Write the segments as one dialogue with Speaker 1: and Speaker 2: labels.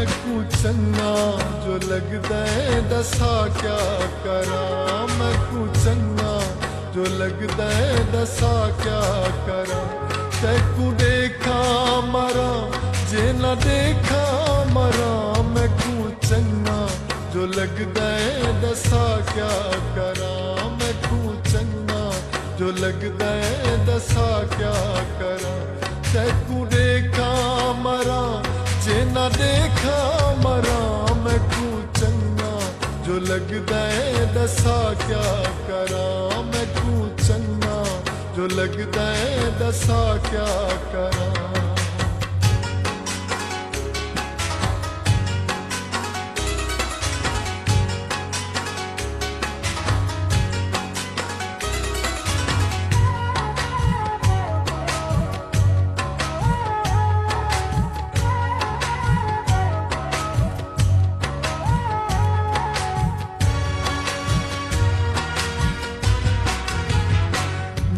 Speaker 1: मैकू चंगा जो लगदा है दसा क्या करा। मैकू चंगा जो लगदा है दसा क्या करा। तैकू देखा मरा जे न देखा मरा। मैकू चंगा जो लगदा है दसा क्या करा। मैकू चंगा जो लगदा है दसा क्या करा। तैकू देखा मरा जे न देखा मरा। मैकू चंगा जो लगदा है दसा क्या करा। मैकू चंगा जो लगदा है दसा क्या करा।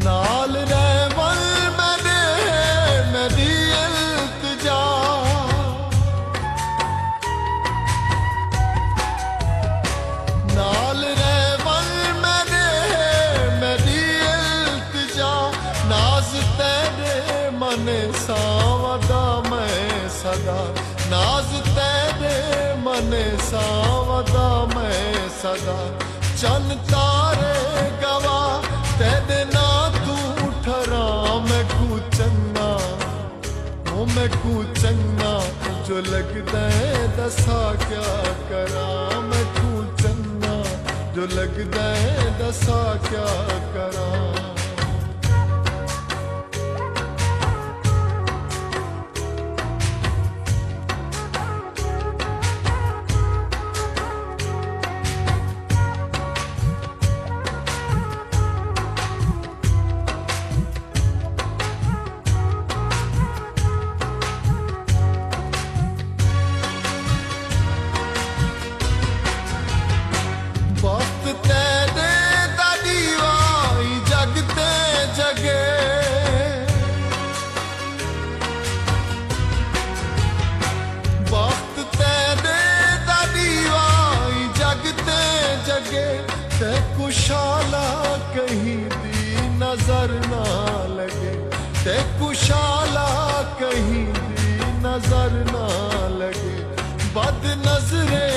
Speaker 1: नाल रहवल मेरी इल्तिजा। नाल रहवल मेरी इल्तिजा। नाज तेरे मन सावदा मैं सदा। नाज तेरे मन सावदा मैं सदा। चन तारे गवा तेरे ना तू ठरा। मैकू चंगा ओ मैकू चंगा जो लगदा है दसा क्या करा। मैकू चंगा जो लगदा है दसा क्या करा। वक्त तेरे दा दीवाई जगते जगे। वक्त तेरे दा दीवाई जगते जगे। ते कुशाला कहीं दी नजर ना लगे। ते कुशाला कहीं दी नजर ना लगे। बद नजरे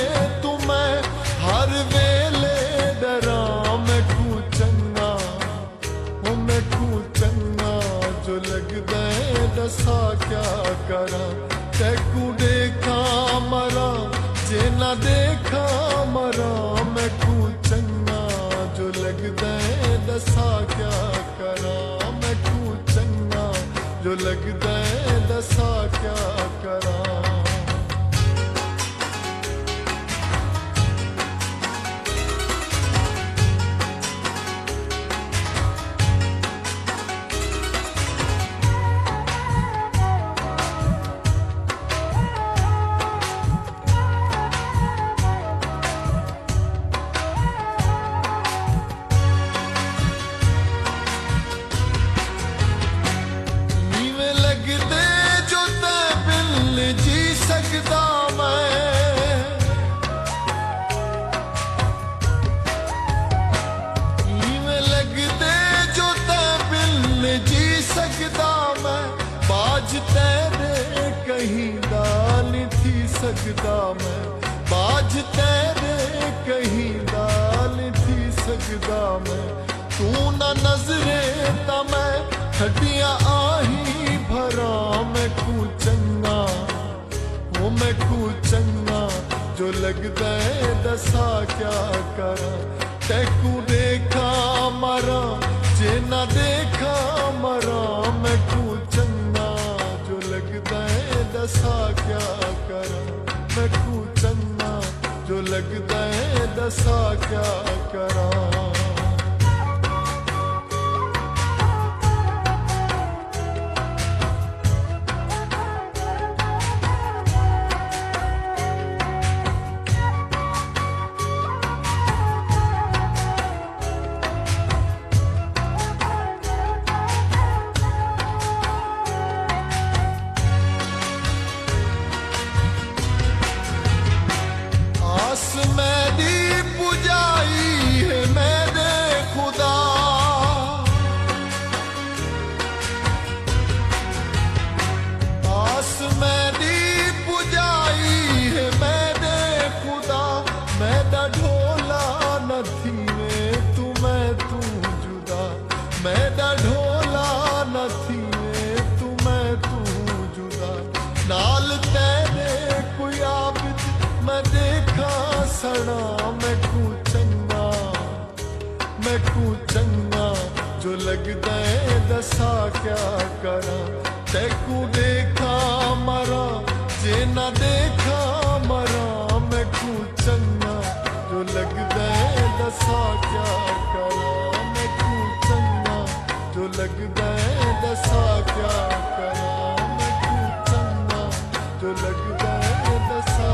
Speaker 1: तुम्हें हर वेले डरा। मैकू चंगा ओ मैकू चंगा जो लगदा है दसा क्या करा। तैकू देखा मरा जे न देखा मरा। मैकू चंगा जो लगदा है दसा क्या करा। मैकू चंगा जो लगदा है दसा क्या करा। सकदा मैं इवें लगदे जो ते बिल जी सकदा मैं। बाज तेरे कहीं दा नहीं थी सकदा मैं। बाज तेरे कहीं दा नहीं थी सकदा मैं। तू ना नजरे ता मैं हड्डियां आही भरा। मैकू चंगा ओ मैकू चंगा जो लगदा है दसा क्या करा। तैकू देखा मरा जे न देखा मरा। मैकू चंगा जो लगदा है दसा क्या करा। मैकू चंगा जो लगदा है दसा क्या करा। सड़ा मैकू चंगा, मैकू चंगा जो लगदा है दसा क्या करा। तैकू देखा मरा जे ना देखा मरा, मैकू चंगा जो लगदा है दसा क्या करा। मैकू चंगा जो लगदा है दसा क्या करा। मैकू चंगा जो लगदा है दसा